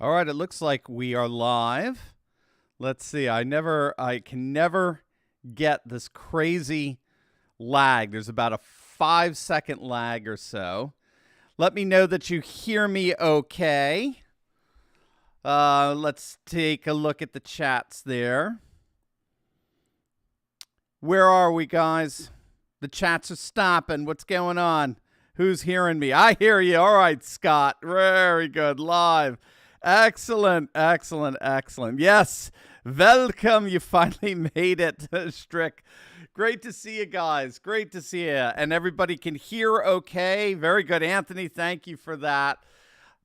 All right, it looks like we are live. Let's see. I can never get this crazy lag. There's about a 5-second lag or so. Let me know that you hear me okay. Let's take a look at the chats there. Where are we, guys? The chats are stopping. What's going on? Who's hearing me? I hear you. All right, Scott. Very good. Live. Excellent, excellent, excellent. Yes, welcome. You finally made it, Strick. Great to see you guys. Great to see you. And everybody can hear okay. Very good, Anthony. Thank you for that.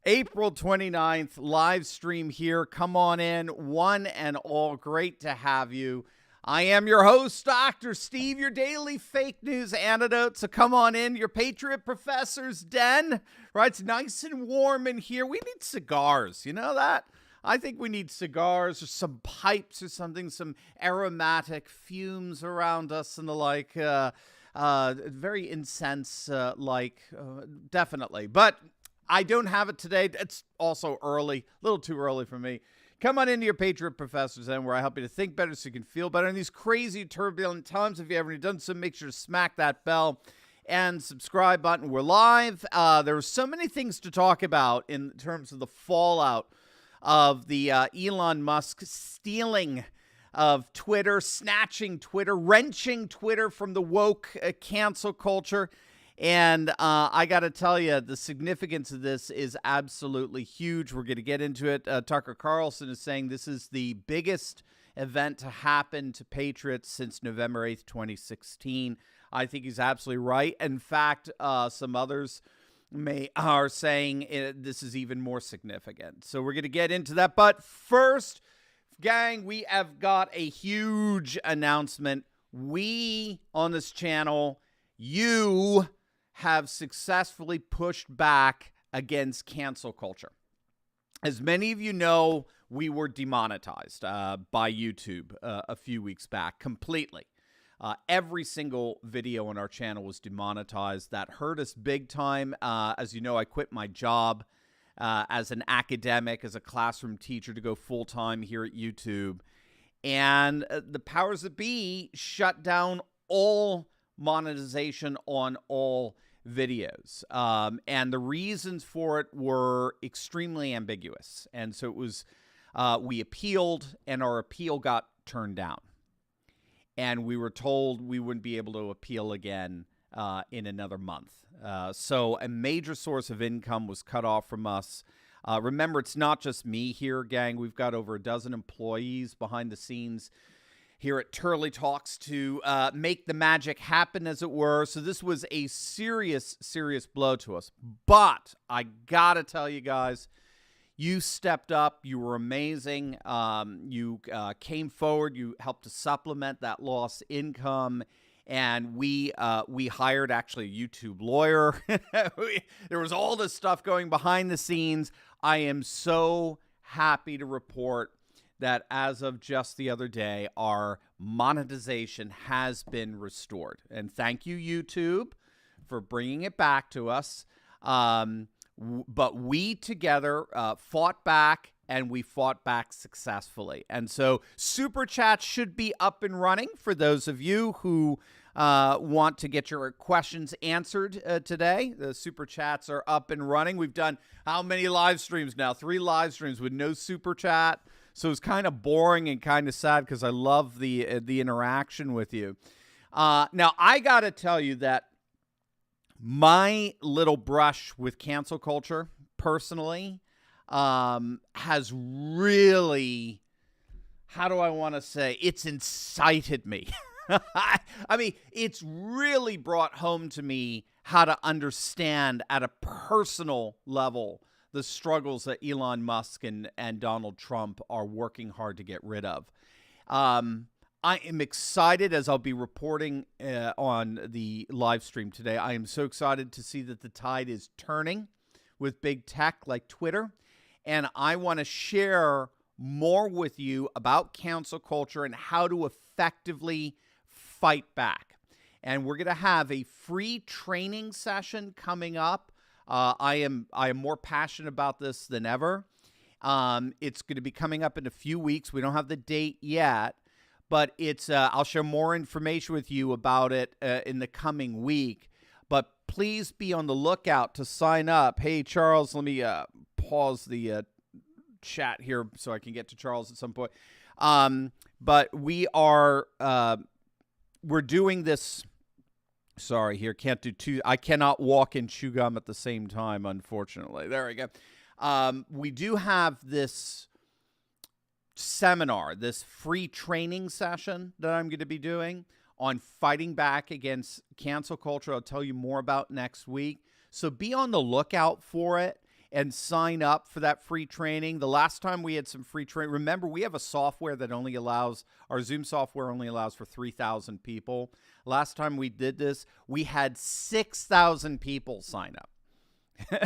April 29th, live stream here. Come on in, one and all. Great to have you. I am your host, Dr. Steve, your daily fake news antidote. So come on in, your Patriot Professor's Den. Right, it's nice and warm in here. We need cigars, you know that? I think we need cigars or some pipes or something, some aromatic fumes around us and the like. Very incense-like, definitely. But I don't have it today. It's also early, a little too early for me. Come on into your Patriot Professor's Den, where I help you to think better so you can feel better in these crazy, turbulent times. If you haven't done so, make sure to smack that bell and subscribe button. We're live. There are so many things to talk about in terms of the fallout of the Elon Musk stealing of Twitter, snatching Twitter, wrenching Twitter from the woke cancel culture. And I got to tell you, the significance of this is absolutely huge. We're going to get into it. Tucker Carlson is saying this is the biggest event to happen to patriots since November 8th, 2016. I think he's absolutely right. In fact, some others are saying this is even more significant. So we're going to get into that. But first, gang, we have got a huge announcement. We on this channel, you have successfully pushed back against cancel culture. As many of you know, we were demonetized by YouTube a few weeks back completely. Every single video on our channel was demonetized. That hurt us big time. As you know, I quit my job as an academic, as a classroom teacher to go full-time here at YouTube. And the powers that be shut down all monetization on all videos. And the reasons for it were extremely ambiguous. And so it was, we appealed and our appeal got turned down. And we were told we wouldn't be able to appeal again in another month. So a major source of income was cut off from us. Remember, it's not just me here, gang. We've got over a dozen employees behind the scenes here at Turley Talks to make the magic happen, as it were. So this was a serious, serious blow to us. But I got to tell you guys, you stepped up. You were amazing. You came forward. You helped to supplement that lost income. And we hired actually a YouTube lawyer. There was all this stuff going behind the scenes. I am so happy to report that as of just the other day, our monetization has been restored. And thank you, YouTube, for bringing it back to us. But we together fought back, and we fought back successfully. And so Super Chat should be up and running for those of you who want to get your questions answered today. The Super Chats are up and running. We've done how many live streams now? 3 live streams with no Super Chat. So it's kind of boring and kind of sad because I love the interaction with you. Now, I got to tell you that my little brush with cancel culture, personally, has really, how do I want to say, it's incited me. I mean, it's really brought home to me how to understand at a personal level the struggles that Elon Musk and Donald Trump are working hard to get rid of. I am excited, as I'll be reporting on the live stream today. I am so excited to see that the tide is turning with big tech like Twitter. And I want to share more with you about cancel culture and how to effectively fight back. And we're going to have a free training session coming up. I am more passionate about this than ever. It's going to be coming up in a few weeks. We don't have the date yet, but it's. I'll share more information with you about it in the coming week. But please be on the lookout to sign up. Hey, Charles, let me pause the chat here so I can get to Charles at some point. But we are we're doing this. Sorry, here can't do two. I cannot walk and chew gum at the same time, unfortunately. There we go. We do have this seminar, this free training session that I'm going to be doing on fighting back against cancel culture. I'll tell you more about next week. So be on the lookout for it and sign up for that free training. The last time we had some free training, remember, we have a software that only allows, our Zoom software only allows for 3,000 people. Last time we did this, we had 6,000 people sign up.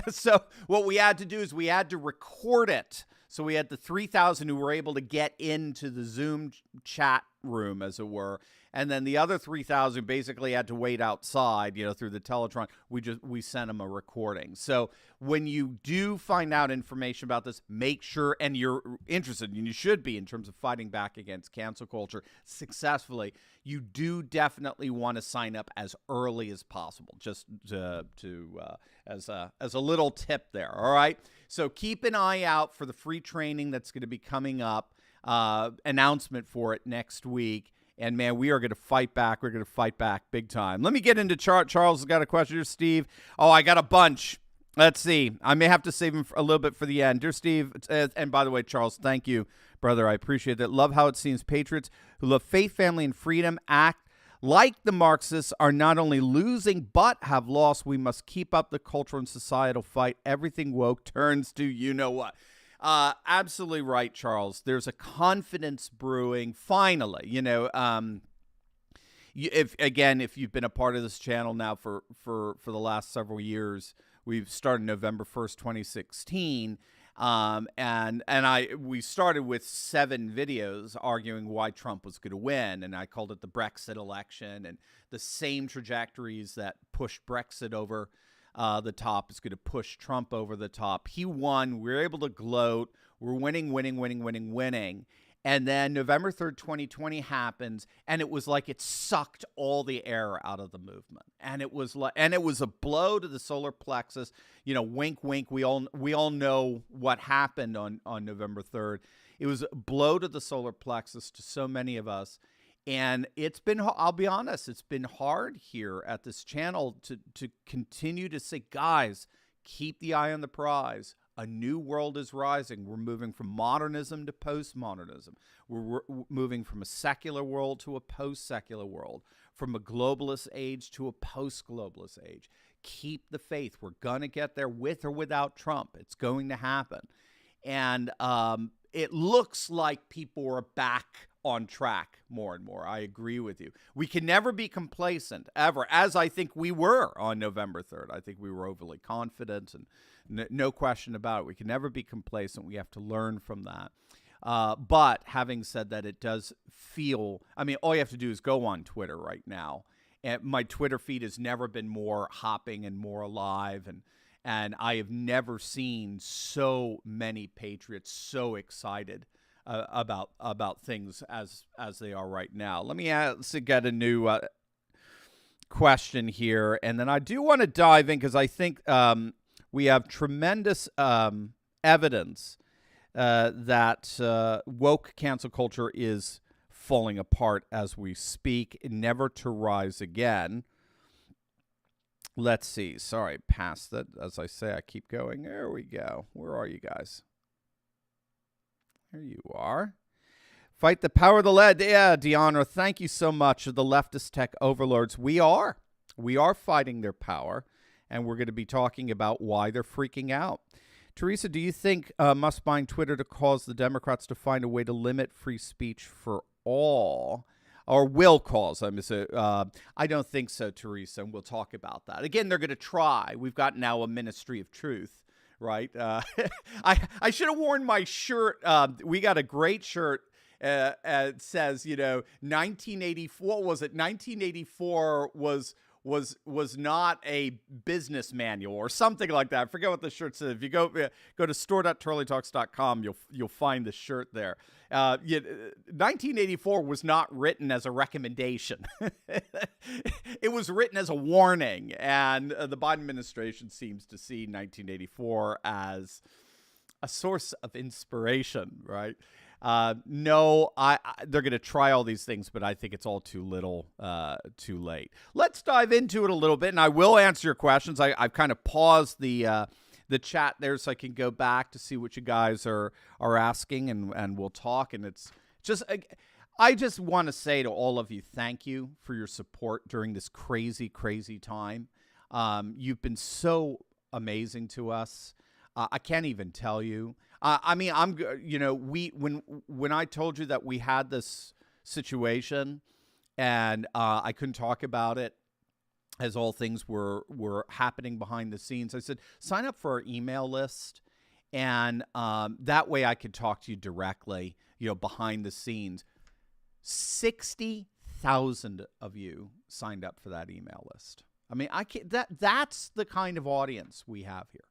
So what we had to do is we had to record it. So we had the 3,000 who were able to get into the Zoom chat room, as it were. And then the other 3,000 basically had to wait outside, through the Teletron. We sent them a recording. So when you do find out information about this, make sure, and you're interested, and you should be, in terms of fighting back against cancel culture successfully, you do definitely want to sign up as early as possible, just as a little tip there. All right. So keep an eye out for the free training that's going to be coming up. Announcement for it next week. And, man, we are going to fight back. We're going to fight back big time. Let me get into Charles has got a question. Dear Steve. Oh, I got a bunch. Let's see. I may have to save him a little bit for the end. Dear Steve, and by the way, Charles, thank you, brother. I appreciate that. Love how it seems patriots who love faith, family, and freedom act like the Marxists are not only losing but have lost. We must keep up the cultural and societal fight. Everything woke turns to you-know-what. Absolutely right, Charles. There's a confidence brewing. Finally, if you've been a part of this channel now for the last several years, we've started November 1st, 2016. We started with 7 videos arguing why Trump was going to win. And I called it the Brexit election, and the same trajectories that pushed Brexit over the top is going to push Trump over the top. He won. We're able to gloat. We're winning. And then November 3rd, 2020 happens, and it was like it sucked all the air out of the movement. And it was a blow to the solar plexus. Wink, wink. We all know what happened on November 3rd. It was a blow to the solar plexus to so many of us. And I'll be honest, it's been hard here at this channel to continue to say, guys, keep the eye on the prize. A new world is rising. We're moving from modernism to postmodernism. We're moving from a secular world to a post-secular world, from a globalist age to a post-globalist age. Keep the faith. We're going to get there with or without Trump. It's going to happen. And it looks like people are back on track more and more. I agree with you. We can never be complacent, ever, as I think we were on November 3rd. I think we were overly confident, and no question about it. We can never be complacent. We have to learn from that. But having said that, it does feel, all you have to do is go on Twitter right now. And my Twitter feed has never been more hopping and more alive, and I have never seen so many patriots so excited about things as they are right now. Let me get a new question here, and then I do want to dive in because I think we have tremendous evidence that woke cancel culture is falling apart as we speak, never to rise again. Let's see. Sorry, past that. As I say, I keep going. There we go. Where are you guys? There you are. Fight the power of the lead. Yeah, Deanna, thank you so much. The leftist tech overlords. We are fighting their power, and we're going to be talking about why they're freaking out. Teresa, do you think Musk buying Twitter to cause the Democrats to find a way to limit free speech for all? Or will cause, I don't think so, Teresa, and we'll talk about that. Again, they're going to try. We've got now a ministry of truth, right? I should have worn my shirt. We got a great shirt. It says, 1984, what was it? 1984 was was not a business manual or something like that. I forget what the shirt says. If you go to store.turleytalks.com, you'll find the shirt there. 1984 was not written as a recommendation. It was written as a warning, and the Biden administration seems to see 1984 as a source of inspiration, right? No, they're going to try all these things, but I think it's all too little, too late. Let's dive into it a little bit, and I will answer your questions. I've kind of paused the chat there so I can go back to see what you guys are asking, and we'll talk. And it's just, I just want to say to all of you, thank you for your support during this crazy, crazy time. You've been so amazing to us. I can't even tell you. I mean, when I told you that we had this situation and I couldn't talk about it as all things were happening behind the scenes, I said, sign up for our email list. And that way I could talk to you directly, behind the scenes. 60,000 of you signed up for that email list. I mean, that's the kind of audience we have here.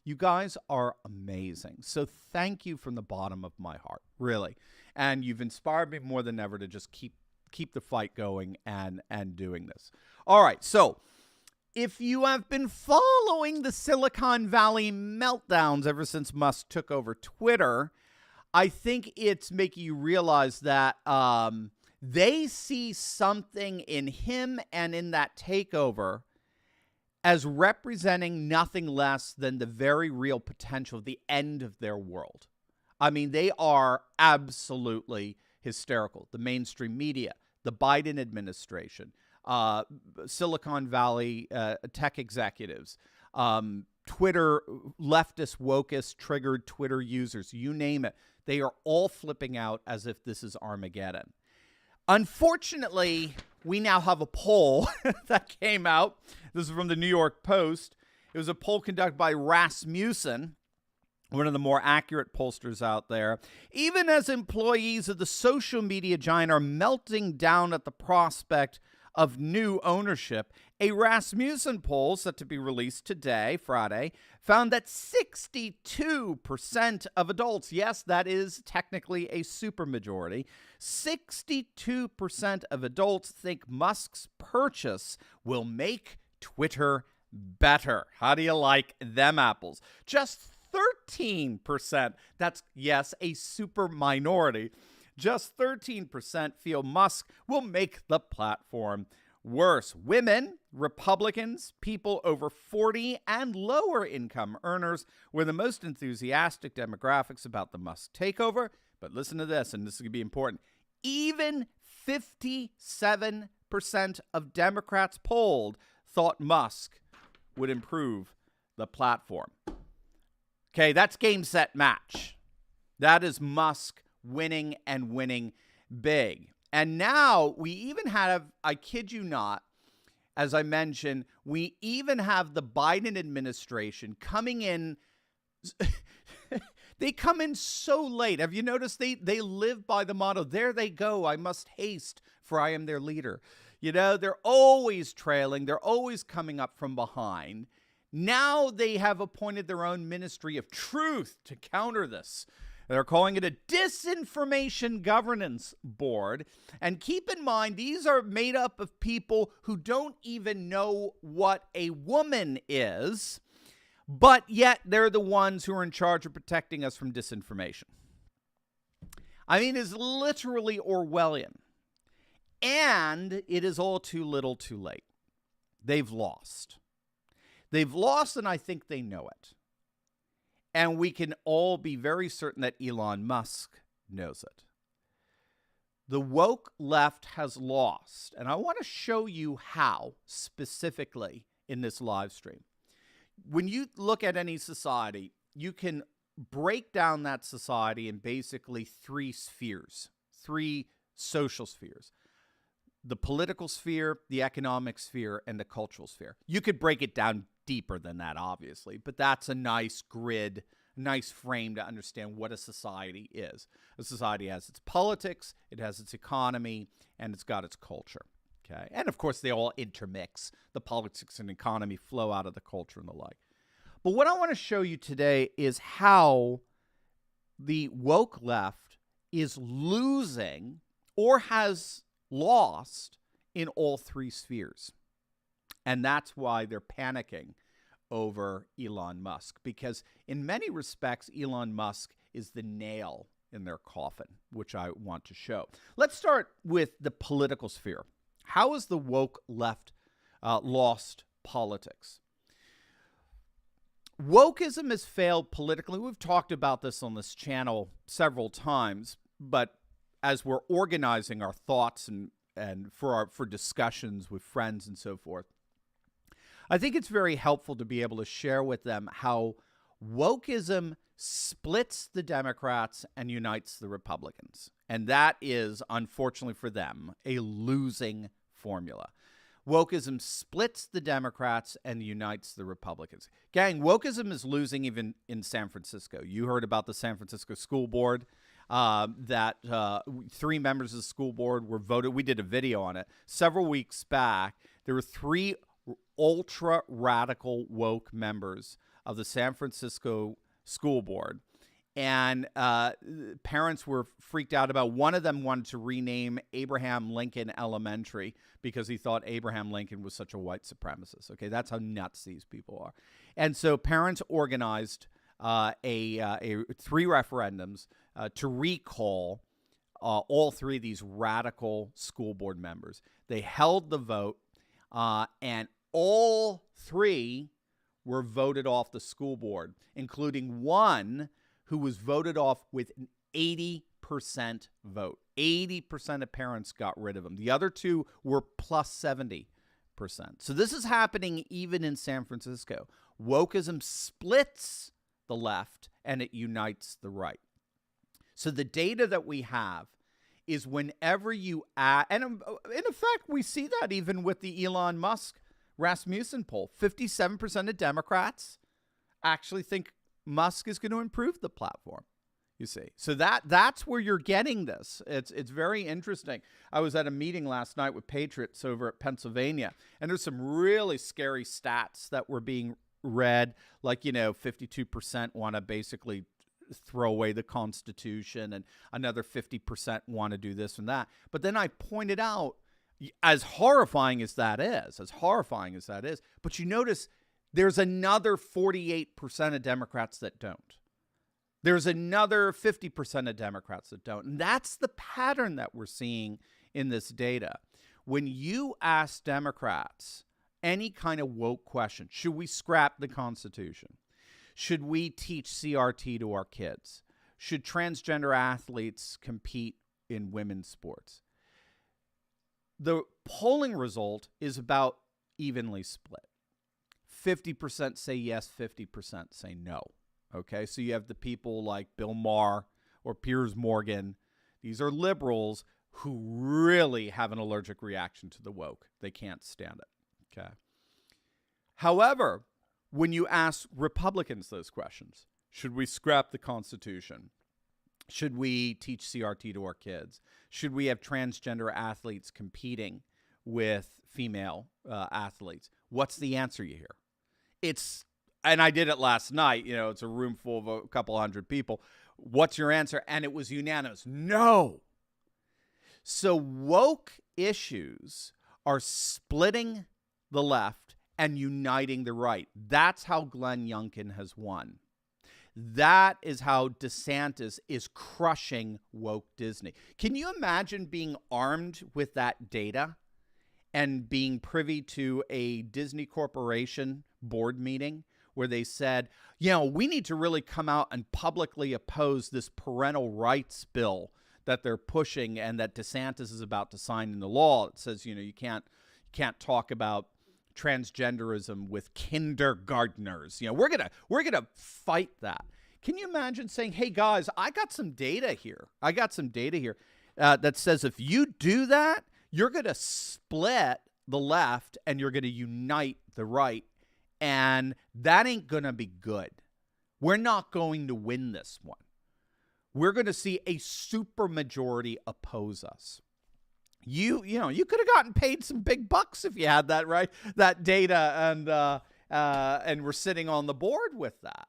You guys are amazing. So thank you from the bottom of my heart, really. And you've inspired me more than ever to just keep the fight going and doing this. All right. So if you have been following the Silicon Valley meltdowns ever since Musk took over Twitter, I think it's making you realize that they see something in him and in that takeover as representing nothing less than the very real potential of the end of their world. I mean, they are absolutely hysterical. The mainstream media, the Biden administration, Silicon Valley tech executives, Twitter, leftist, wokeist, triggered Twitter users, you name it. They are all flipping out as if this is Armageddon. Unfortunately, we now have a poll that came out. This is from the New York Post. It was a poll conducted by Rasmussen, one of the more accurate pollsters out there. Even as employees of the social media giant are melting down at the prospect of new ownership, a Rasmussen poll set to be released today, Friday, found that 62% of adults, yes, that is technically a supermajority, 62% of adults think Musk's purchase will make Twitter better. How do you like them apples? Just 13%, that's, yes, a super minority, just 13% feel Musk will make the platform worse. Women, Republicans, people over 40 and lower income earners were the most enthusiastic demographics about the Musk takeover. But listen to this, and this is going to be important. Even 57% of Democrats polled thought Musk would improve the platform. Okay, that's game, set, match. That is Musk winning and winning big. And now we even have, I kid you not, as I mentioned, we even have the Biden administration coming in. They come in so late. Have you noticed they live by the motto, there they go, I must haste, for I am their leader. They're always trailing. They're always coming up from behind. Now they have appointed their own ministry of truth to counter this. They're calling it a disinformation governance board. And keep in mind, these are made up of people who don't even know what a woman is, but yet they're the ones who are in charge of protecting us from disinformation. I mean, it's literally Orwellian. And it is all too little too late. They've lost. They've lost, and I think they know it. And we can all be very certain that Elon Musk knows it. The woke left has lost. And I want to show you how specifically in this live stream. When you look at any society, you can break down that society in basically three spheres, three social spheres. The political sphere, the economic sphere, and the cultural sphere. You could break it down deeper than that, obviously, but that's a nice grid, nice frame to understand what a society is. A society has its politics, it has its economy, and it's got its culture. Okay. And of course, they all intermix. The politics and economy flow out of the culture and the like. But what I want to show you today is how the woke left is losing or has lost in all three spheres. And that's why they're panicking over Elon Musk, because in many respects, Elon Musk is the nail in their coffin, which I want to show. Let's start with the political sphere. How has the woke left lost politics? Woke-ism has failed politically. We've talked about this on this channel several times, but as we're organizing our thoughts and for discussions with friends and so forth, I think it's very helpful to be able to share with them how wokeism splits the Democrats and unites the Republicans. And that is, unfortunately for them, a losing formula. Wokeism splits the Democrats and unites the Republicans. Gang, wokeism is losing even in San Francisco. You heard about the San Francisco school board, that 3 members of the school board were voted. We did a video on it several weeks back. There were 3 ultra-radical woke members of the San Francisco school board. And parents were freaked out about. One of them wanted to rename Abraham Lincoln Elementary because he thought Abraham Lincoln was such a white supremacist. Okay, that's how nuts these people are. And so parents organized 3 referendums to recall all 3 of these radical school board members. They held the vote, and all 3 were voted off the school board, including one who was voted off with an 80% vote. 80% of parents got rid of him. The other 2 were plus 70%. So this is happening even in San Francisco. Wokeism splits the left and it unites the right. So the data that we have is whenever you add, and in effect, we see that even with the Elon Musk Rasmussen poll. 57% of Democrats actually think Musk is going to improve the platform, you see. So that's where you're getting this. It's very interesting. I was at a meeting last night with patriots over at Pennsylvania, and there's some really scary stats that were being read, like, 52% want to basically throw away the Constitution, and another 50% want to do this and that. But then I pointed out, as horrifying as that is, but you notice there's another 48% of Democrats that don't. There's another 50% of Democrats that don't. And that's the pattern that we're seeing in this data. When you ask Democrats any kind of woke question, should we scrap the Constitution? Should we teach CRT to our kids? Should transgender athletes compete in women's sports? The polling result is about evenly split. 50% say yes, 50% say no. Okay, so you have the people like Bill Maher or Piers Morgan. These are liberals who really have an allergic reaction to the woke. They can't stand it. Okay. However, when you ask Republicans those questions, should we scrap the Constitution? Should we teach CRT to our kids? Should we have transgender athletes competing with female athletes? What's the answer you hear? And I did it last night. It's a room full of a couple hundred people. What's your answer? And it was unanimous. No. So woke issues are splitting the left and uniting the right. That's how Glenn Youngkin has won. That is how DeSantis is crushing woke Disney. Can you imagine being armed with that data and being privy to a Disney Corporation board meeting where they said, we need to really come out and publicly oppose this parental rights bill that they're pushing and that DeSantis is about to sign into law. It says, you can't talk about transgenderism with kindergartners. We're gonna fight that. Can you imagine saying, hey guys, I got some data here that says if you do that, you're gonna split the left and you're gonna unite the right, and that ain't gonna be good. We're not going to win this one. We're going to see a supermajority oppose us. you could have gotten paid some big bucks if you had that, right? That data and we're sitting on the board with that.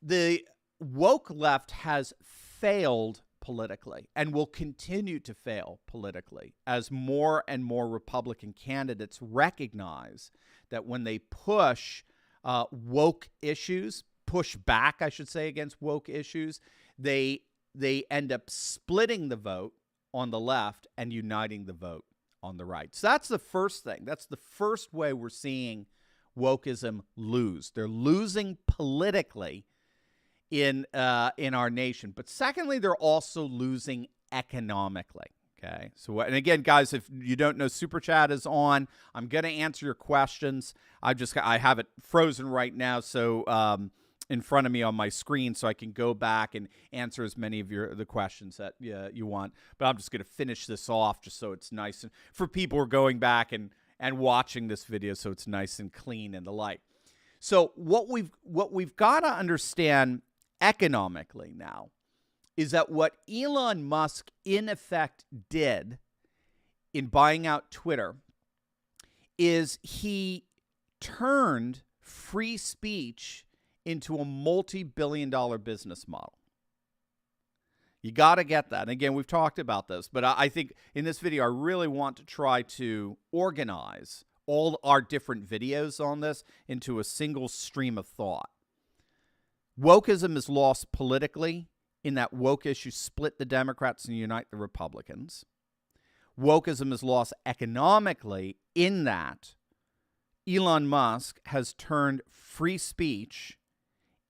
The woke left has failed politically and will continue to fail politically as more and more Republican candidates recognize that when they push woke issues, push back, I should say, against woke issues, they end up splitting the vote on the left and uniting the vote on the right. So that's the first thing. That's the first way we're seeing wokeism lose. They're losing politically in our nation. But secondly, they're also losing economically. Okay. So, and again, guys, if you don't know, Super Chat is on. I'm going to answer your questions. I have it frozen right now, so in front of me on my screen, so I can go back and answer as many of the questions that you want. But I'm just going to finish this off just so it's nice and for people who are going back and watching this video, so it's nice and clean and the like. So what we've got to understand economically now is that what Elon Musk in effect did in buying out Twitter is he turned free speech into a multi-billion-dollar business model. You got to get that. And again, we've talked about this, but I think in this video, I really want to try to organize all our different videos on this into a single stream of thought. Wokeism is lost politically in that woke issues split the Democrats and unite the Republicans. Wokeism is lost economically in that Elon Musk has turned free speech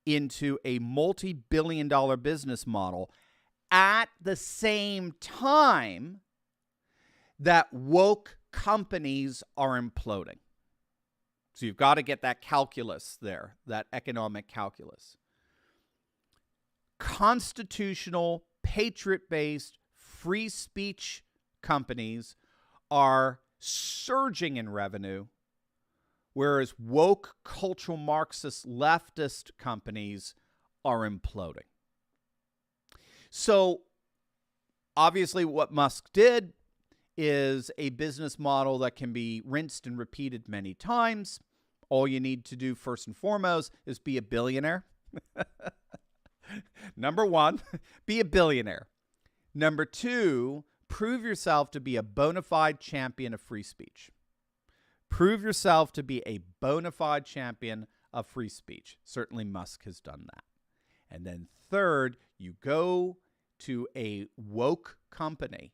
into a multi-billion-dollar business model at the same time that woke companies are imploding. So you've got to get that calculus there, that economic calculus. Constitutional, patriot-based, free speech companies are surging in revenue, whereas woke, cultural Marxist, leftist companies are imploding. So, obviously, what Musk did is a business model that can be rinsed and repeated many times. All you need to do, first and foremost, is be a billionaire. Number one, be a billionaire. Number two, prove yourself to be a bona fide champion of free speech. Prove yourself to be a bona fide champion of free speech. Certainly Musk has done that. And then third, you go to a woke company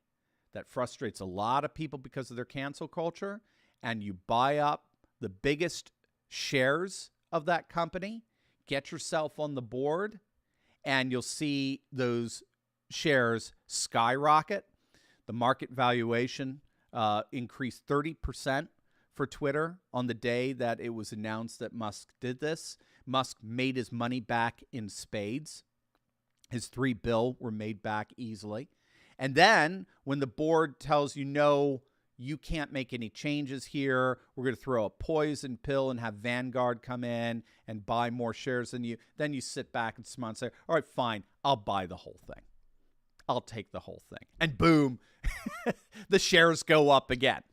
that frustrates a lot of people because of their cancel culture, and you buy up the biggest shares of that company, get yourself on the board, and you'll see those shares skyrocket. The market valuation increased 30% for Twitter on the day that it was announced that Musk did this. Musk made his money back in spades. His $3 billion were made back easily. And then when the board tells you, no, you can't make any changes here, we're going to throw a poison pill and have Vanguard come in and buy more shares than you, then you sit back and smile and say, all right, fine, I'll buy the whole thing. I'll take the whole thing. And boom, the shares go up again.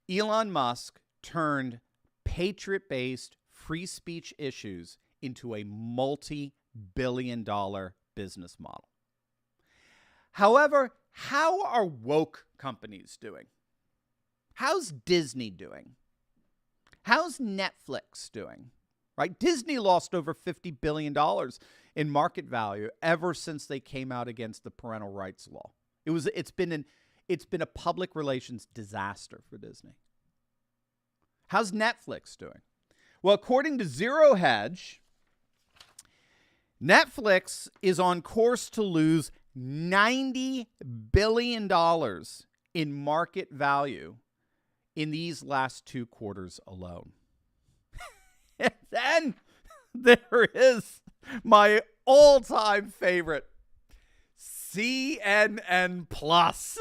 Elon Musk turned patriot-based free speech issues into a multi-billion-dollar business model. However, how are woke companies doing? How's Disney doing? How's Netflix doing? Right? Disney lost over $50 billion in market value ever since they came out against the parental rights law. It's been a public relations disaster for Disney. How's Netflix doing? Well, according to Zero Hedge, Netflix is on course to lose $90 billion in market value in these last 2 quarters alone. And then there is my all-time favorite, CNN Plus.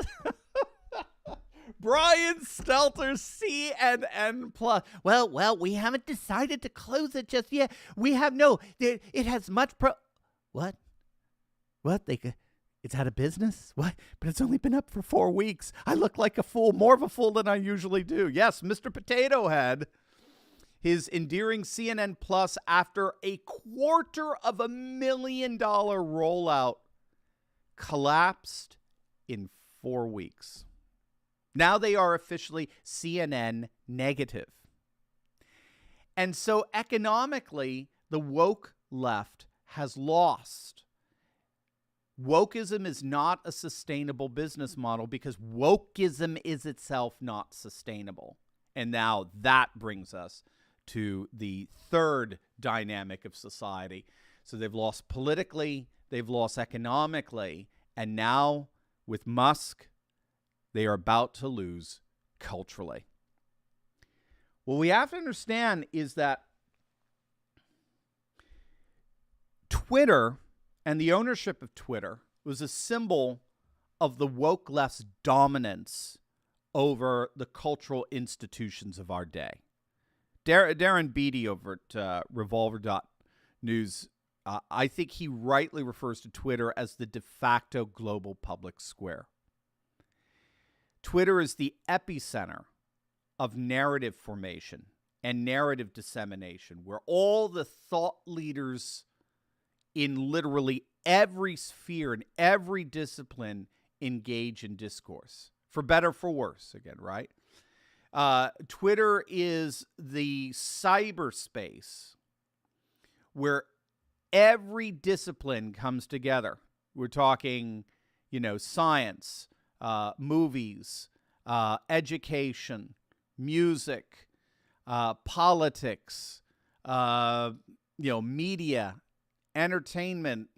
Brian Stelter's CNN Plus. Well, we haven't decided to close it just yet. It has much What? It's out of business? What? But it's only been up for 4 weeks. I look like a fool, more of a fool than I usually do. Yes, Mr. Potato Head, his endearing CNN Plus, after a $250,000 rollout, collapsed in 4 weeks. Now they are officially CNN negative. And so economically, the woke left has lost. Woke-ism is not a sustainable business model because woke-ism is itself not sustainable. And now that brings us to the third dynamic of society. So they've lost politically, they've lost economically, and now with Musk, they are about to lose culturally. What we have to understand is that Twitter and the ownership of Twitter was a symbol of the woke left's dominance over the cultural institutions of our day. Darren Beatty over at Revolver.News, I think he rightly refers to Twitter as the de facto global public square. Twitter is the epicenter of narrative formation and narrative dissemination, where all the thought leaders in literally every sphere and every discipline engage in discourse, for better, for worse, again, right? Twitter is the cyberspace where every discipline comes together. We're talking, science, movies, education, music, politics, media, entertainment,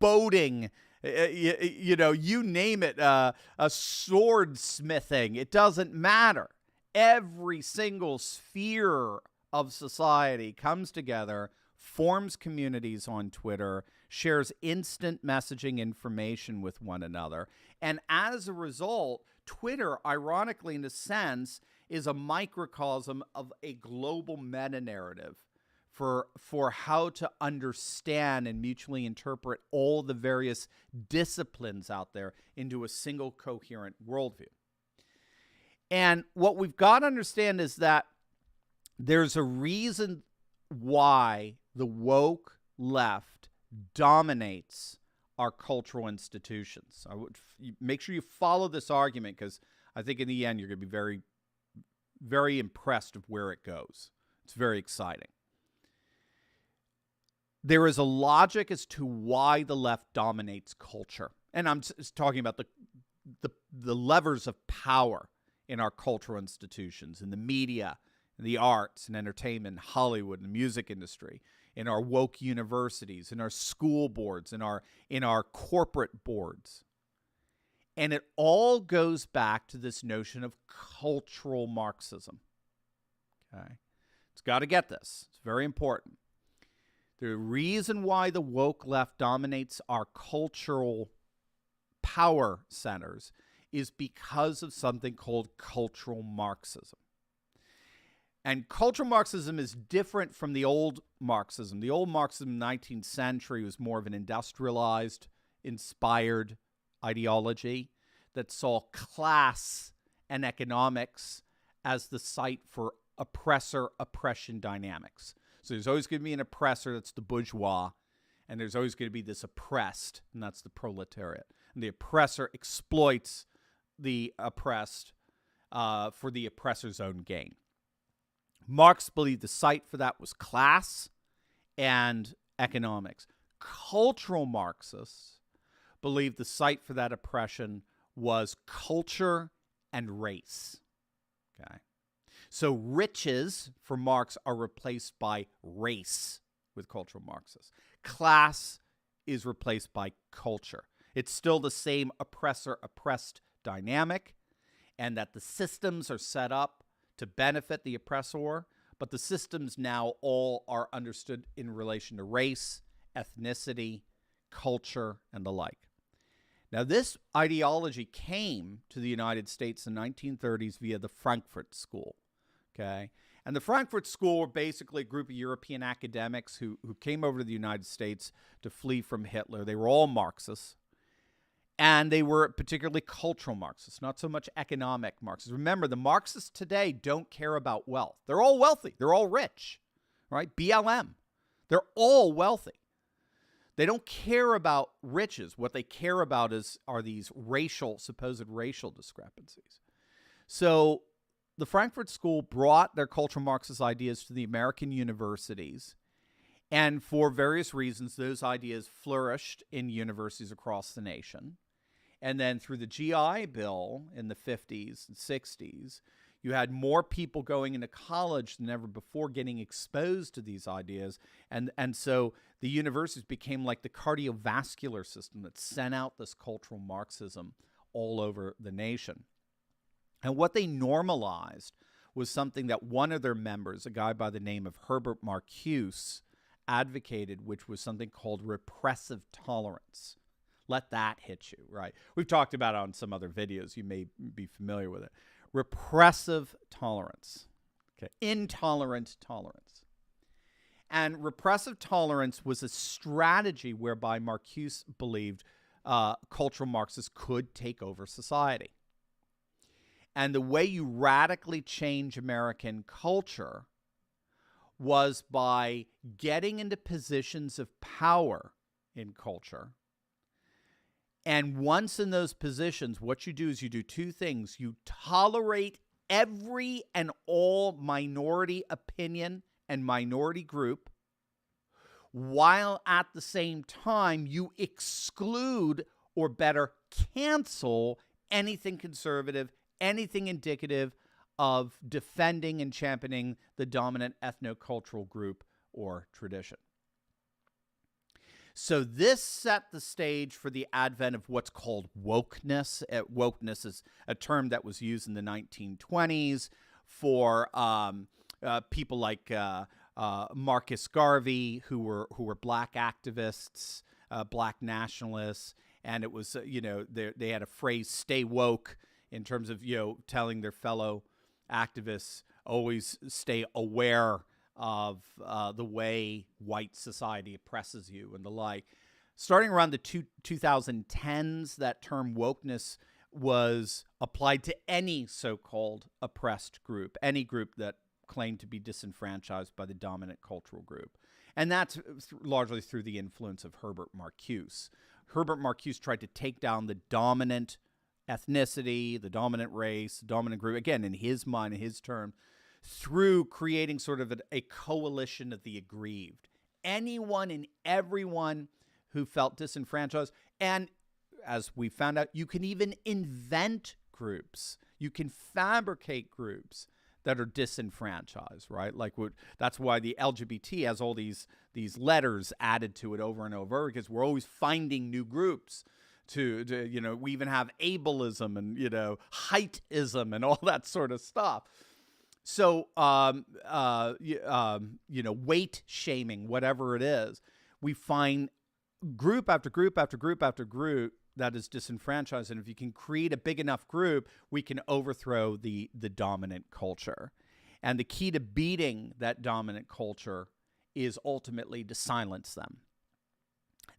boating, you name it, a sword smithing. It doesn't matter. Every single sphere of society comes together, forms communities on Twitter, shares instant messaging information with one another. And as a result, Twitter, ironically, in a sense, is a microcosm of a global meta-narrative for how to understand and mutually interpret all the various disciplines out there into a single coherent worldview. And what we've got to understand is that there's a reason why the woke left dominates our cultural institutions. I would make sure you follow this argument, because I think in the end you're going to be very, very impressed of where it goes. It's very exciting. There is a logic as to why the left dominates culture. And I'm just talking about the levers of power in our cultural institutions, in the media, in the arts and entertainment, Hollywood and the music industry, in our woke universities, in our school boards, in our corporate boards. And it all goes back to this notion of cultural Marxism. Okay? It's got to get this. It's very important. The reason why the woke left dominates our cultural power centers is because of something called cultural Marxism. And cultural Marxism is different from the old Marxism. The old Marxism in the 19th century was more of an industrialized, inspired ideology that saw class and economics as the site for oppressor-oppression dynamics. So there's always going to be an oppressor, that's the bourgeois, and there's always going to be this oppressed, and that's the proletariat. And the oppressor exploits the oppressed for the oppressor's own gain. Marx believed the site for that was class and economics. Cultural Marxists believed the site for that oppression was culture and race. Okay. So riches, for Marx, are replaced by race with cultural Marxists. Class is replaced by culture. It's still the same oppressor-oppressed dynamic, and that the systems are set up to benefit the oppressor, but the systems now all are understood in relation to race, ethnicity, culture, and the like. Now, this ideology came to the United States in the 1930s via the Frankfurt School. Okay, And the Frankfurt School were basically a group of European academics who came over to the United States to flee from Hitler. They were all Marxists. And they were particularly cultural Marxists, not so much economic Marxists. Remember, the Marxists today don't care about wealth. They're all wealthy. They're all rich, right? BLM. They're all wealthy. They don't care about riches. What they care about are these supposed racial discrepancies. So the Frankfurt School brought their cultural Marxist ideas to the American universities. And for various reasons, those ideas flourished in universities across the nation. And then through the GI Bill in the 50s and 60s, you had more people going into college than ever before getting exposed to these ideas. And so the universities became like the cardiovascular system that sent out this cultural Marxism all over the nation. And what they normalized was something that one of their members, a guy by the name of Herbert Marcuse, advocated, which was something called repressive tolerance. Let that hit you, right? We've talked about it on some other videos. You may be familiar with it. Repressive tolerance, okay? Intolerant tolerance. And repressive tolerance was a strategy whereby Marcuse believed cultural Marxists could take over society. And the way you radically change American culture was by getting into positions of power in culture. And once in those positions, what you do is you do two things. You tolerate every and all minority opinion and minority group, while at the same time you exclude, or better, cancel anything conservative, anything indicative of defending and championing the dominant ethno-cultural group or tradition. So this set the stage for the advent of what's called wokeness. Wokeness is a term that was used in the 1920s for people like Marcus Garvey, who were black activists, black nationalists, and it was they had a phrase "stay woke" in terms of telling their fellow activists always stay aware of the way white society oppresses you and the like. Starting around the 2010s, that term wokeness was applied to any so-called oppressed group, any group that claimed to be disenfranchised by the dominant cultural group. And that's largely through the influence of Herbert Marcuse. Herbert Marcuse tried to take down the dominant ethnicity, the dominant race, the dominant group, again, in his mind, in his term, through creating sort of a coalition of the aggrieved. Anyone and everyone who felt disenfranchised. And as we found out, you can even invent groups. You can fabricate groups that are disenfranchised, right? That's why the LGBT has all these letters added to it over and over, because we're always finding new groups to we even have ableism and, heightism and all that sort of stuff. So, weight shaming, whatever it is, we find group after group after group after group that is disenfranchised. And if you can create a big enough group, we can overthrow the dominant culture. And the key to beating that dominant culture is ultimately to silence them.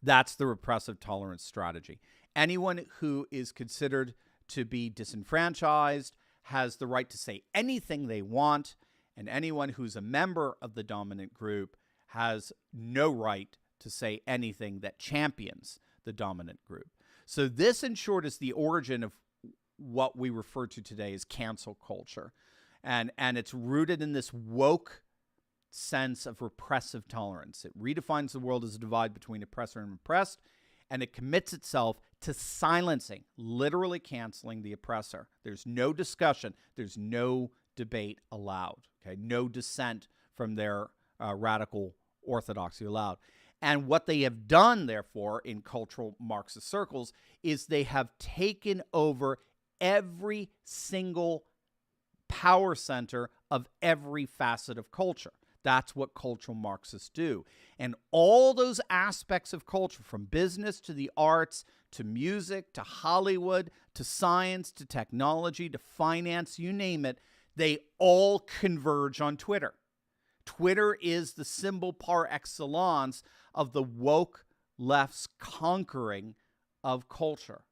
That's the repressive tolerance strategy. Anyone who is considered to be disenfranchised has the right to say anything they want, and anyone who's a member of the dominant group has no right to say anything that champions the dominant group. So this, in short, is the origin of what we refer to today as cancel culture. And it's rooted in this woke sense of repressive tolerance. It redefines the world as a divide between oppressor and oppressed, and it commits itself to silencing, literally canceling the oppressor. There's no discussion. There's no debate allowed. Okay, no dissent from their radical orthodoxy allowed. And what they have done, therefore, in cultural Marxist circles is they have taken over every single power center of every facet of culture. That's what cultural Marxists do. And all those aspects of culture, from business to the arts, to music, to Hollywood, to science, to technology, to finance, you name it, they all converge on Twitter. Twitter is the symbol par excellence of the woke left's conquering of culture.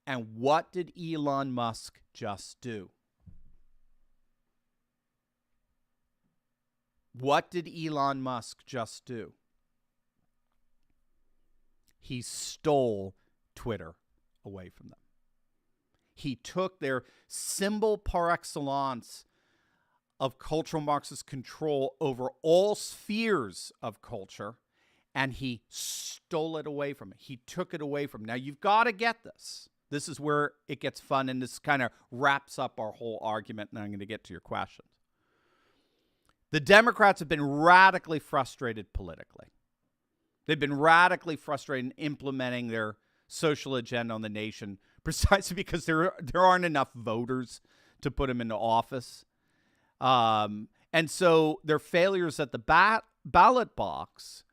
And what did Elon Musk just do? What did Elon Musk just do? He stole Twitter away from them. He took their symbol par excellence of cultural Marxist control over all spheres of culture, and he stole it away from it. He took it away from it. Now, you've got to get this. This is where it gets fun, and this kind of wraps up our whole argument, and I'm going to get to your questions. The Democrats have been radically frustrated politically. They've been radically frustrated in implementing their social agenda on the nation precisely because there aren't enough voters to put them into office. And so their failures at the ballot box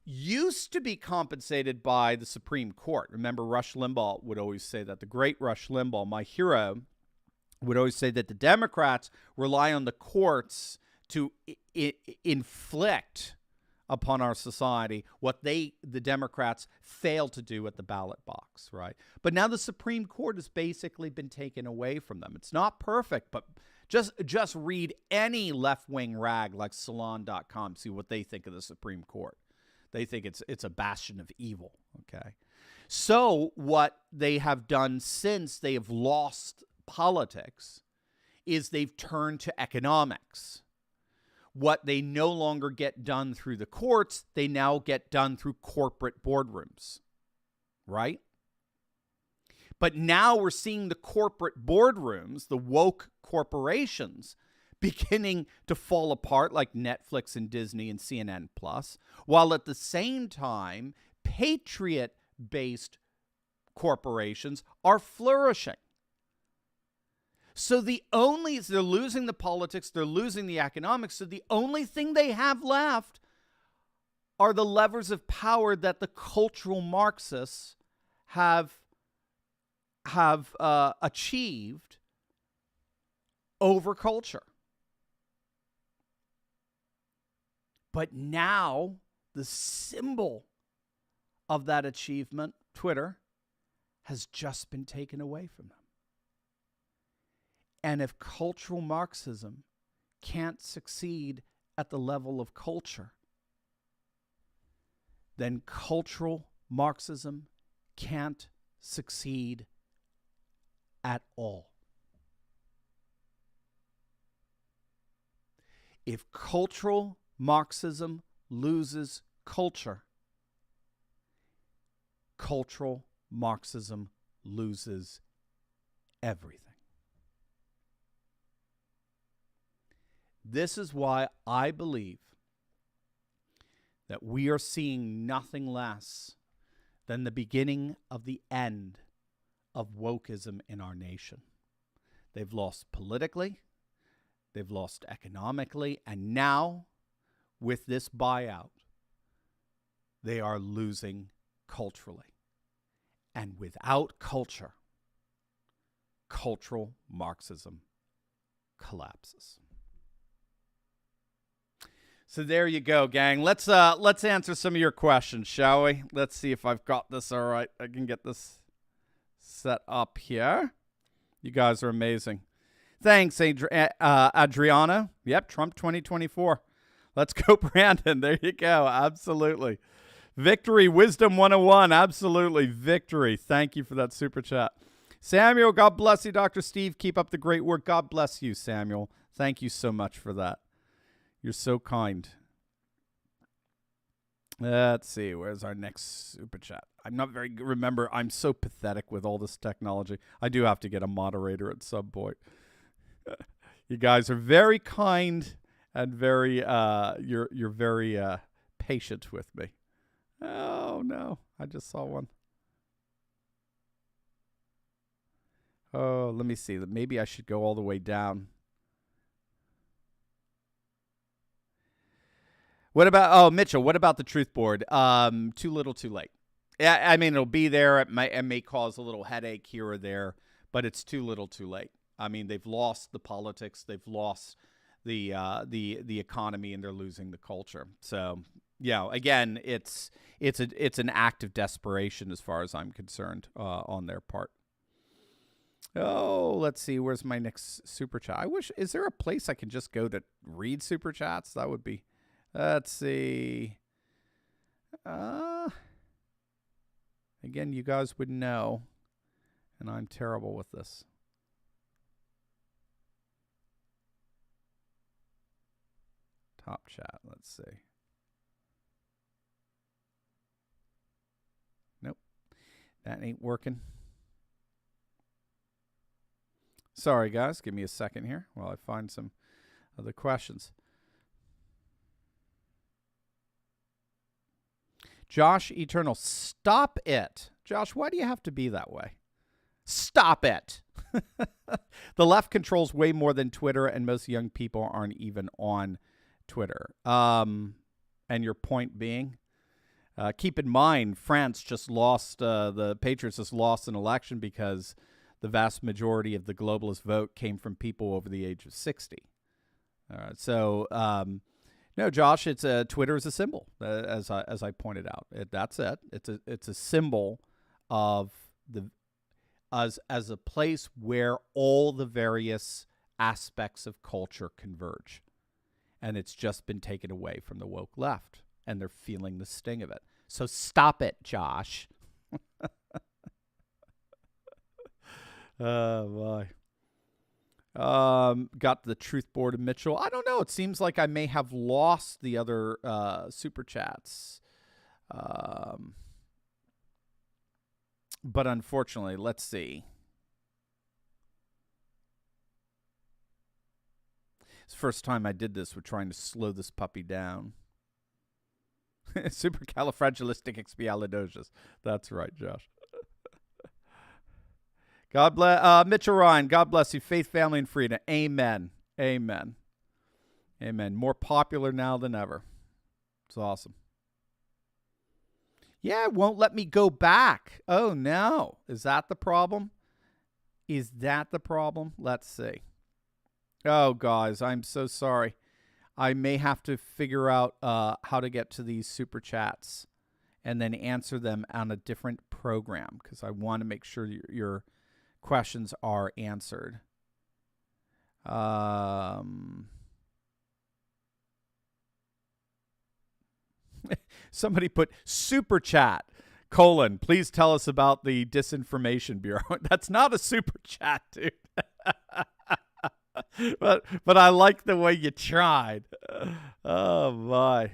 used to be compensated by the Supreme Court. Remember, Rush Limbaugh would always say that, the great Rush Limbaugh, my hero, would always say that the Democrats rely on the courts to inflict upon our society what the Democrats failed to do at the ballot box, right? But now the Supreme Court has basically been taken away from them. It's not perfect, but just read any left-wing rag like Salon.com, see what they think of the Supreme Court. They think it's a bastion of evil, okay? So what they have done since they have lost politics is they've turned to economics. What they no longer get done through the courts, they now get done through corporate boardrooms, right? But now we're seeing the corporate boardrooms, the woke corporations, beginning to fall apart like Netflix and Disney and CNN Plus, while at the same time, patriot-based corporations are flourishing. So they're losing the politics, they're losing the economics, so the only thing they have left are the levers of power that the cultural Marxists have achieved over culture. But now the symbol of that achievement, Twitter, has just been taken away from them. And if cultural Marxism can't succeed at the level of culture, then cultural Marxism can't succeed at all. If cultural Marxism loses culture, cultural Marxism loses everything. This is why I believe that we are seeing nothing less than the beginning of the end of wokeism in our nation. They've lost politically, they've lost economically, and now, with this buyout, they are losing culturally. And without culture, cultural Marxism collapses. So there you go, gang. Let's answer some of your questions, shall we? Let's see if I've got this all right. I can get this set up here. You guys are amazing. Thanks, Adriana. Yep, Trump 2024. Let's go, Brandon. There you go. Absolutely. Victory, Wisdom 101. Absolutely. Victory. Thank you for that super chat. Samuel, God bless you, Dr. Steve. Keep up the great work. God bless you, Samuel. Thank you so much for that. You're so kind. Let's see. Where's our next super chat? I'm not very good. Remember, I'm so pathetic with all this technology. I do have to get a moderator at some point. You guys are very kind and very you're very patient with me. Oh no, I just saw one. Oh, let me see. Maybe I should go all the way down. What about, Mitchell, what about the truth board? Too little, too late. Yeah, I mean, it'll be there. It may cause a little headache here or there, but it's too little, too late. I mean, they've lost the politics, they've lost the economy, and they're losing the culture. So, yeah, again, it's an act of desperation as far as I'm concerned on their part. Oh, let's see. Where's my next super chat? Is there a place I can just go to read super chats? That would be, let's see. Again, you guys would know, and I'm terrible with this. Top chat, let's see. Nope, that ain't working. Sorry, guys. Give me a second here while I find some other questions. Josh Eternal, stop it. Josh, why do you have to be that way? Stop it. The left controls way more than Twitter, and most young people aren't even on Twitter. And your point being? Keep in mind, France just lost, the Patriots just lost an election because the vast majority of the globalist vote came from people over the age of 60. All right, so no, Josh, it's Twitter is a symbol, as I pointed out. That's it. It's a symbol of as a place where all the various aspects of culture converge, and it's just been taken away from the woke left, and they're feeling the sting of it. So stop it, Josh. Oh, boy. Got the truth board of Mitchell. I don't know. It seems like I may have lost the other super chats. But unfortunately, let's see. It's the first time I did this. We're trying to slow this puppy down. Supercalifragilisticexpialidocious. That's right, Josh. God bless Mitchell Ryan. God bless you. Faith, family, and freedom. Amen. Amen. Amen. More popular now than ever. It's awesome. Yeah, it won't let me go back. Oh, no. Is that the problem? Is that the problem? Let's see. Oh, guys, I'm so sorry. I may have to figure out how to get to these super chats and then answer them on a different program because I want to make sure your questions are answered. Somebody put super chat, please tell us about the Disinformation Bureau. That's not a super chat, dude. but I like the way you tried. Oh, my.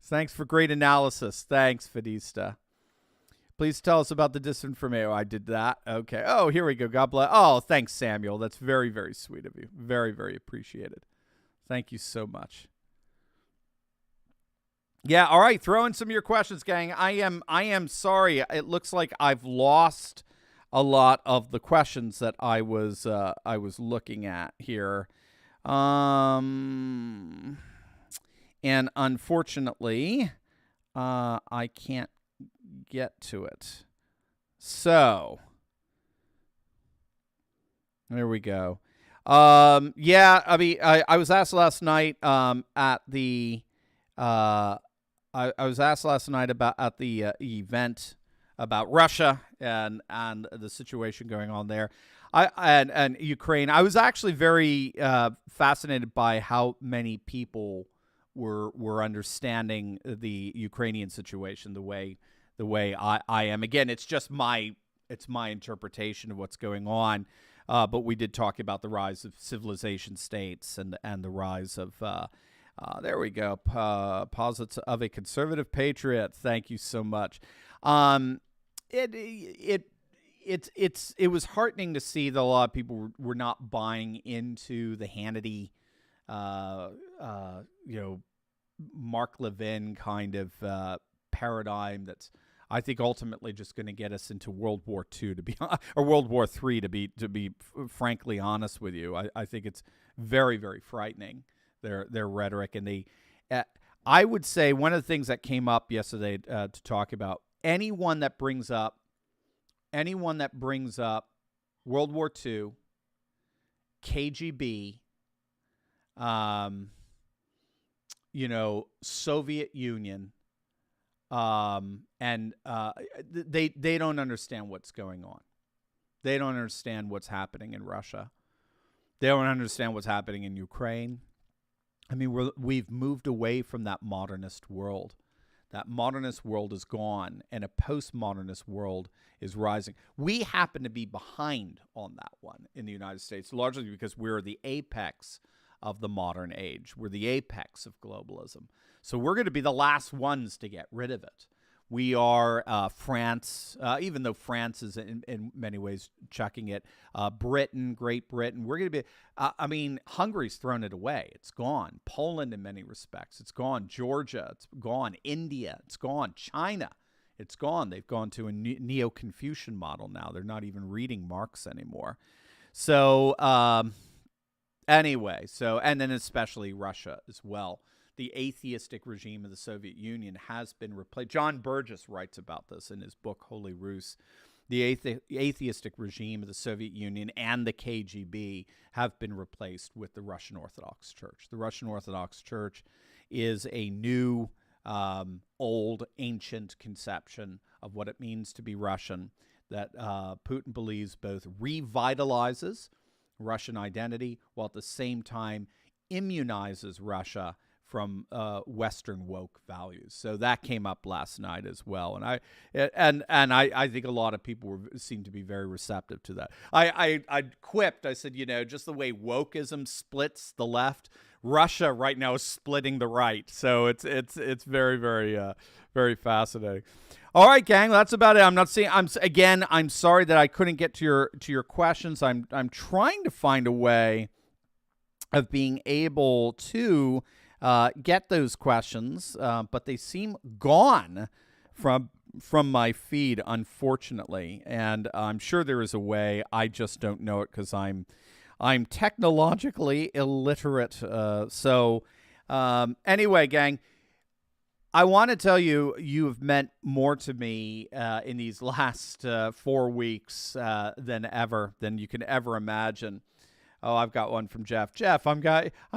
Thanks for great analysis. Thanks, Fadista. Please tell us about the disinformation. Oh, I did that. Okay. Oh, here we go. God bless. Oh, thanks, Samuel. That's very, very sweet of you. Very, very appreciated. Thank you so much. Yeah, all right. Throw in some of your questions, gang. I am sorry. It looks like I've lost a lot of the questions that I was looking at here. And unfortunately, I can't get to it. So there we go. Yeah, I mean, I was asked last night at the I was asked last night about at the event about Russia and the situation going on there. And Ukraine. I was actually very fascinated by how many people were understanding the Ukrainian situation the way I am. Again, it's just my interpretation of what's going on. But we did talk about the rise of civilization states and the rise of there we go. Posits of a conservative patriot. Thank you so much. It was heartening to see that a lot of people were not buying into the Hannity, Mark Levin kind of paradigm that's, I think, ultimately just going to get us into World War II or World War III to be frankly honest with you. I think it's very, very frightening, their rhetoric. And I would say one of the things that came up yesterday to talk about, anyone that brings up World War II, KGB, Soviet Union, and they don't understand what's going on. They don't understand what's happening in Russia. They don't understand what's happening in Ukraine. I mean, we've moved away from that modernist world. That modernist world is gone, and a postmodernist world is rising. We happen to be behind on that one in the United States, largely because we're the apex of the modern age. We're the apex of globalism. So we're going to be the last ones to get rid of it. We are France, even though France is in many ways chucking it. Britain, Great Britain, we're going to be, Hungary's thrown it away. It's gone. Poland in many respects. It's gone. Georgia, it's gone. India, it's gone. China, it's gone. They've gone to a neo-Confucian model now. They're not even reading Marx anymore. So anyway, and then especially Russia as well. The atheistic regime of the Soviet Union has been replaced. John Burgess writes about this in his book, Holy Rus. The atheistic regime of the Soviet Union and the KGB have been replaced with the Russian Orthodox Church. The Russian Orthodox Church is a new, old, ancient conception of what it means to be Russian that Putin believes both revitalizes Russian identity while at the same time immunizes Russia from Western woke values. So that came up last night as well, and I think a lot of people seem to be very receptive to that. I quipped. I said, just the way wokeism splits the left, Russia right now is splitting the right. So it's very very very fascinating. All right, gang, that's about it. I'm sorry that I couldn't get to your questions. I'm trying to find a way of being able to get those questions, but they seem gone from my feed, unfortunately. And I'm sure there is a way. I just don't know it because I'm technologically illiterate. Anyway, gang, I want to tell you, you have meant more to me in these last 4 weeks than you can ever imagine. Oh, I've got one from Jeff. Jeff, I'm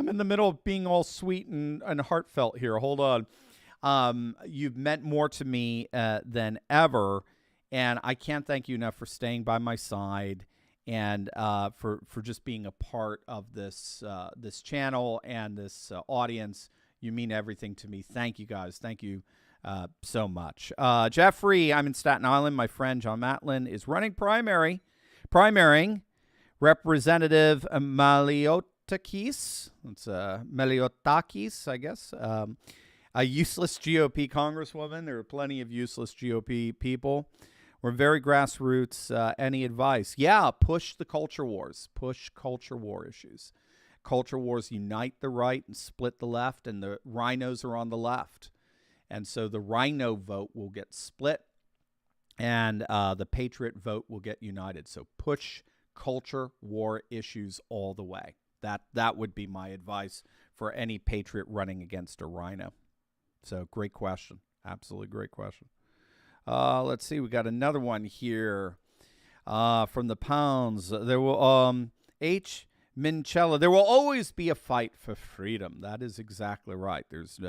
in the middle of being all sweet and heartfelt here. Hold on. You've meant more to me than ever, and I can't thank you enough for staying by my side and for just being a part of this channel and this audience. You mean everything to me. Thank you, guys. Thank you so much. Jeffrey, I'm in Staten Island. My friend John Matlin is running primarying Representative Maliotakis. It's Meliotakis, I guess. A useless GOP congresswoman. There are plenty of useless GOP people. We're very grassroots. Any advice? Yeah, push the culture wars. Push culture war issues. Culture wars unite the right and split the left, and the rhinos are on the left. And so the rhino vote will get split, and the patriot vote will get united. So push culture war issues all the way. That would be my advice for any patriot running against a rhino. So great question. Absolutely great question. Let's see. We got another one here from the pounds. There will H. Minchella. There will always be a fight for freedom. That is exactly right. There's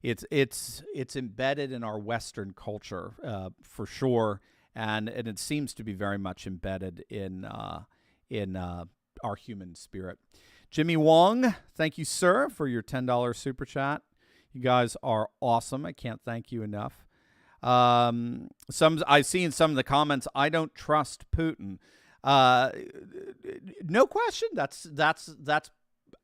it's embedded in our Western culture for sure, and it seems to be very much embedded in our human spirit. Jimmy Wong, thank you, sir, for your $10 super chat. You guys are awesome. I can't thank you enough. I see in some of the comments, I don't trust Putin. No question. That's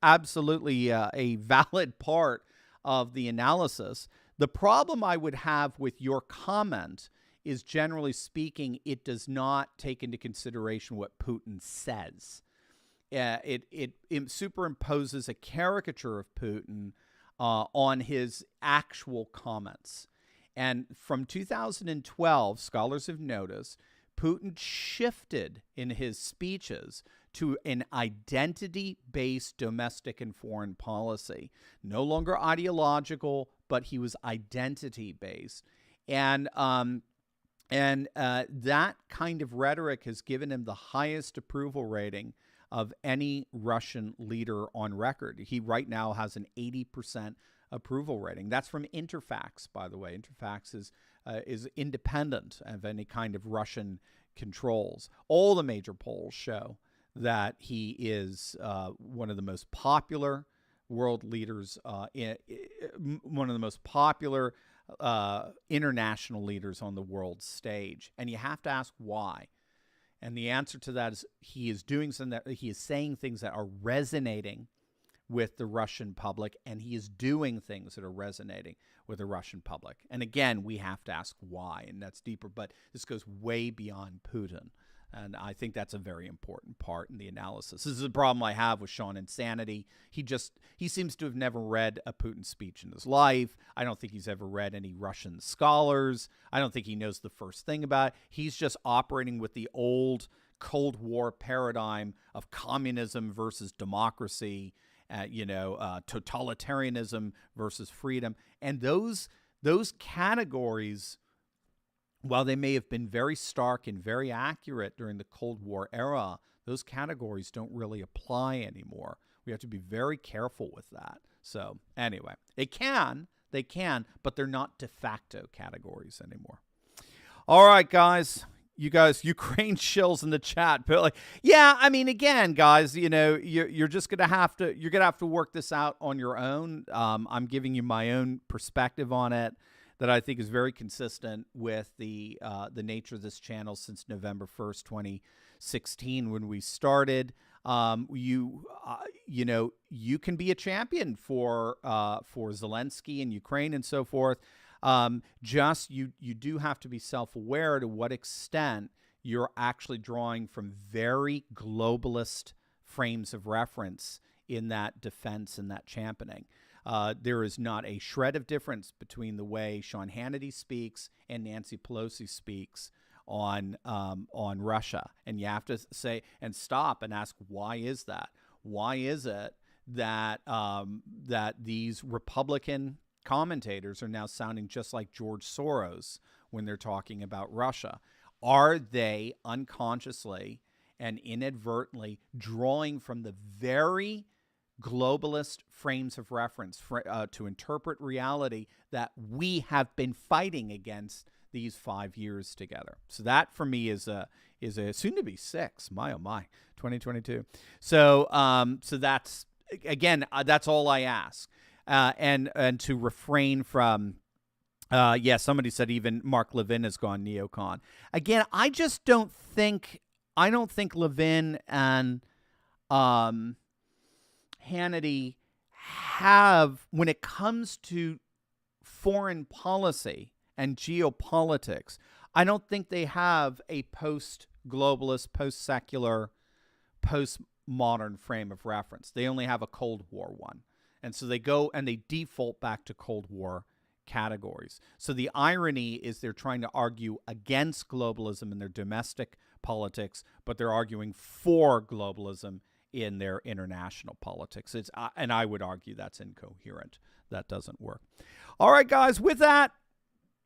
absolutely a valid part of the analysis. The problem I would have with your comment is, generally speaking, it does not take into consideration what Putin says. It superimposes a caricature of Putin on his actual comments. And from 2012, scholars have noticed Putin shifted in his speeches to an identity-based domestic and foreign policy. No longer ideological, but he was identity-based. And And that kind of rhetoric has given him the highest approval rating of any Russian leader on record. He right now has an 80% approval rating. That's from Interfax, by the way. Interfax is independent of any kind of Russian controls. All the major polls show that he is one of the most popular world leaders, one of the most popular international leaders on the world stage. And you have to ask why. And the answer to that is he is doing something that he is saying things that are resonating with the Russian public, and he is doing things that are resonating with the Russian public. And again, we have to ask why, and that's deeper, but this goes way beyond Putin. And I think that's a very important part in the analysis. This is a problem I have with Sean Insanity. He seems to have never read a Putin speech in his life. I don't think he's ever read any Russian scholars. I don't think he knows the first thing about it. He's just operating with the old Cold War paradigm of communism versus democracy, totalitarianism versus freedom. And those categories, while they may have been very stark and very accurate during the Cold War era, those categories don't really apply anymore. We have to be very careful with that. So anyway, they can, but they're not de facto categories anymore. All right, guys. You guys, Ukraine shills in the chat, but yeah, I mean, again, guys, you're just gonna have to work this out on your own. I'm giving you my own perspective on it that I think is very consistent with the nature of this channel since November 1st, 2016, when we started. You can be a champion for Zelensky and Ukraine and so forth. You do have to be self-aware to what extent you're actually drawing from very globalist frames of reference in that defense and that championing. There is not a shred of difference between the way Sean Hannity speaks and Nancy Pelosi speaks on Russia. And you have to say and stop and ask, why is that? Why is it that that these Republican commentators are now sounding just like George Soros when they're talking about Russia? Are they unconsciously and inadvertently drawing from the very globalist frames of reference to interpret reality that we have been fighting against these 5 years together? So that for me is a soon to be 6. My oh my, 2022. So that's again that's all I ask. And to refrain from, somebody said even Mark Levin has gone neocon. Again, I don't think Levin and Hannity have, when it comes to foreign policy and geopolitics, I don't think they have a post-globalist, post-secular, post-modern frame of reference. They only have a Cold War one. And so they go and they default back to Cold War categories. So the irony is they're trying to argue against globalism in their domestic politics, but they're arguing for globalism in their international politics. And I would argue that's incoherent. That doesn't work. All right, guys, with that,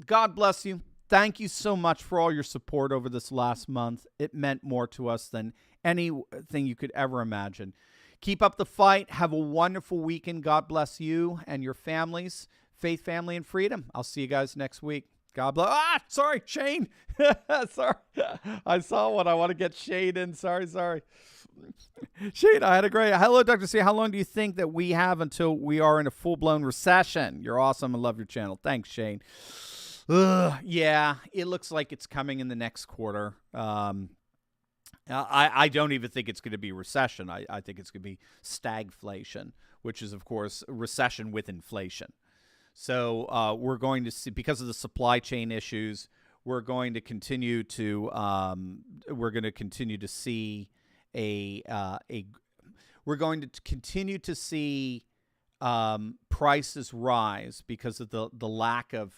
God bless you. Thank you so much for all your support over this last month. It meant more to us than anything you could ever imagine. Keep up the fight. Have a wonderful weekend. God bless you and your families. Faith, family, and freedom. I'll see you guys next week. God bless. Sorry, Shane. Sorry. I saw one. I want to get Shane in. Sorry. Shane, I had a great... Hello, Dr. C. How long do you think that we have until we are in a full-blown recession? You're awesome. I love your channel. Thanks, Shane. Yeah, it looks like it's coming in the next quarter. I don't even think it's going to be recession. I think it's going to be stagflation, which is, of course, a recession with inflation. So we're going to see, because of the supply chain issues, we're going to continue to see prices rise because of the lack of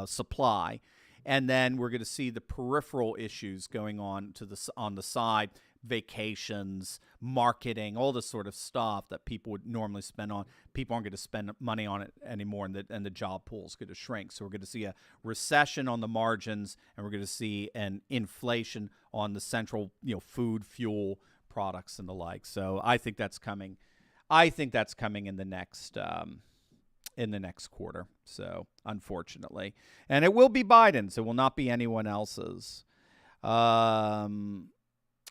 supply. And then we're going to see the peripheral issues going on on the side, vacations, marketing, all this sort of stuff that people would normally spend on. People aren't going to spend money on it anymore, and the job pool is going to shrink. So we're going to see a recession on the margins, and we're going to see an inflation on the central, food, fuel products and the like. So I think that's coming. I think that's coming in the next quarter. So unfortunately, and it will be Biden's. It will not be anyone else's.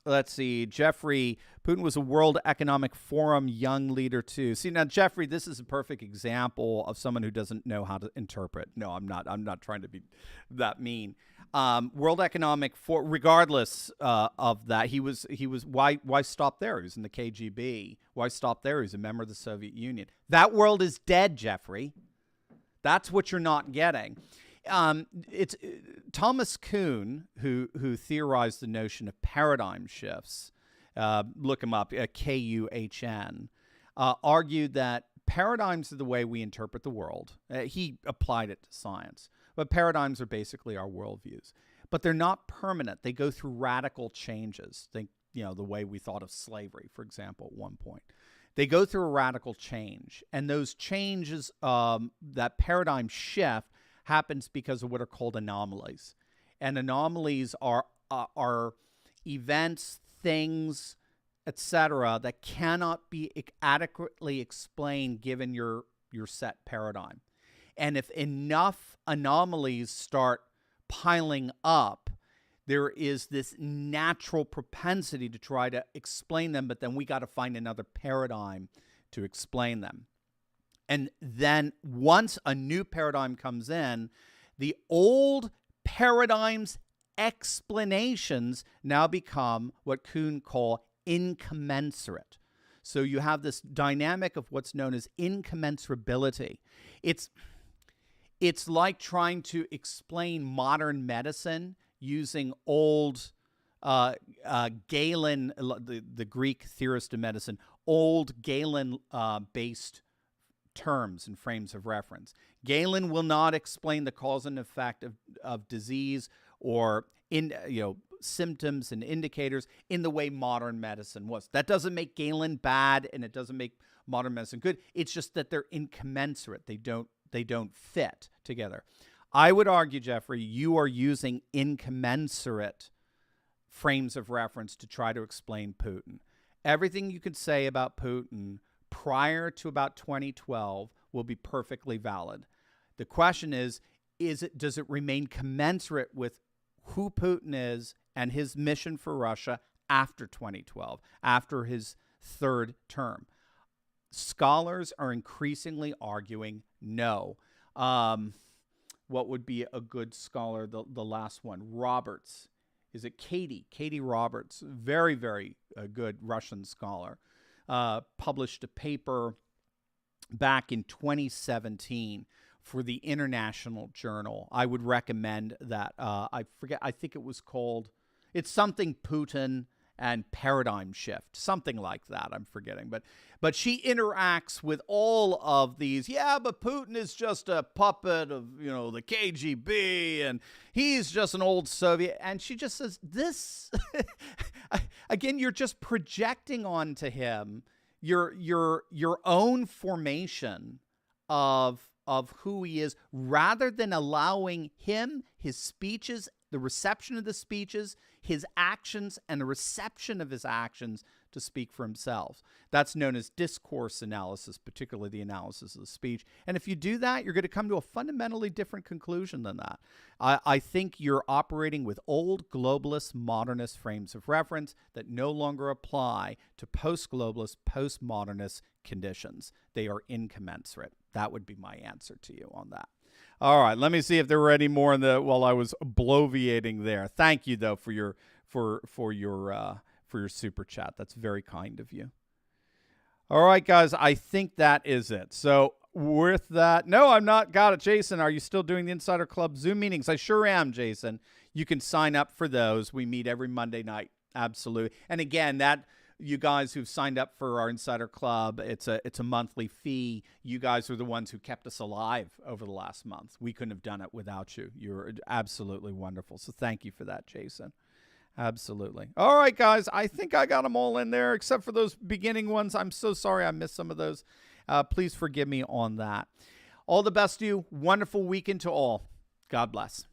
Let's see. Jeffrey, Putin was a World Economic Forum young leader too. See, now, Jeffrey, this is a perfect example of someone who doesn't know how to interpret. No, I'm not trying to be that mean. World Economic Forum, regardless of that, he was. Why stop there? He was in the KGB. Why stop there? He's a member of the Soviet Union. That world is dead, Jeffrey. That's what you're not getting. It's Thomas Kuhn who theorized the notion of paradigm shifts. Look him up, Kuhn. Argued that paradigms are the way we interpret the world. He applied it to science, but paradigms are basically our worldviews. But they're not permanent. They go through radical changes. Think, the way we thought of slavery, for example, at one point. They go through a radical change, and those changes, that paradigm shift, happens because of what are called anomalies. And anomalies are events, things, etc., that cannot be adequately explained given your set paradigm. And if enough anomalies start piling up, there is this natural propensity to try to explain them, but then we got to find another paradigm to explain them. And then once a new paradigm comes in, the old paradigm's explanations now become what Kuhn called incommensurate. So you have this dynamic of what's known as incommensurability. It's like trying to explain modern medicine using old Galen, the Greek theorist of medicine, old Galen-based terms and frames of reference. Galen will not explain the cause and effect of disease or symptoms and indicators in the way modern medicine was. That doesn't make Galen bad, and it doesn't make modern medicine good. It's just that they're incommensurate. They don't fit together. I would argue, Jeffrey, you are using incommensurate frames of reference to try to explain Putin. Everything you could say about Putin prior to about 2012 will be perfectly valid. The question is does it remain commensurate with who Putin is and his mission for Russia after 2012, after his third term? Scholars are increasingly arguing no. What would be a good scholar? The last one, Roberts. Is it Katie? Katie Roberts, very, very good Russian scholar. Published a paper back in 2017 for the International Journal. I would recommend that. I forget. I think it was called. It's something Putin and paradigm shift, something like that. I'm forgetting, but she interacts with all of these. Yeah, but Putin is just a puppet of the KGB, and he's just an old Soviet. And she just says this again. You're just projecting onto him your own formation of who he is, rather than allowing him, his speeches, the reception of the speeches, his actions, and the reception of his actions to speak for himself. That's known as discourse analysis, particularly the analysis of the speech. And if you do that, you're going to come to a fundamentally different conclusion than that. I think you're operating with old globalist, modernist frames of reference that no longer apply to post-globalist, post-modernist conditions. They are incommensurate. That would be my answer to you on that. All right, let me see if there were any more while I was bloviating there. Thank you though for your super chat. That's very kind of you. All right, guys, I think that is it. So with that, no, I'm not. Got it, Jason. Are you still doing the Insider Club Zoom meetings? I sure am, Jason. You can sign up for those. We meet every Monday night. Absolutely. And again, that you guys who've signed up for our Insider Club. It's a monthly fee. You guys are the ones who kept us alive over the last month. We couldn't have done it without you. You're absolutely wonderful. So thank you for that, Jason. Absolutely. All right, guys. I think I got them all in there, except for those beginning ones. I'm so sorry I missed some of those. Please forgive me on that. All the best to you. Wonderful weekend to all. God bless.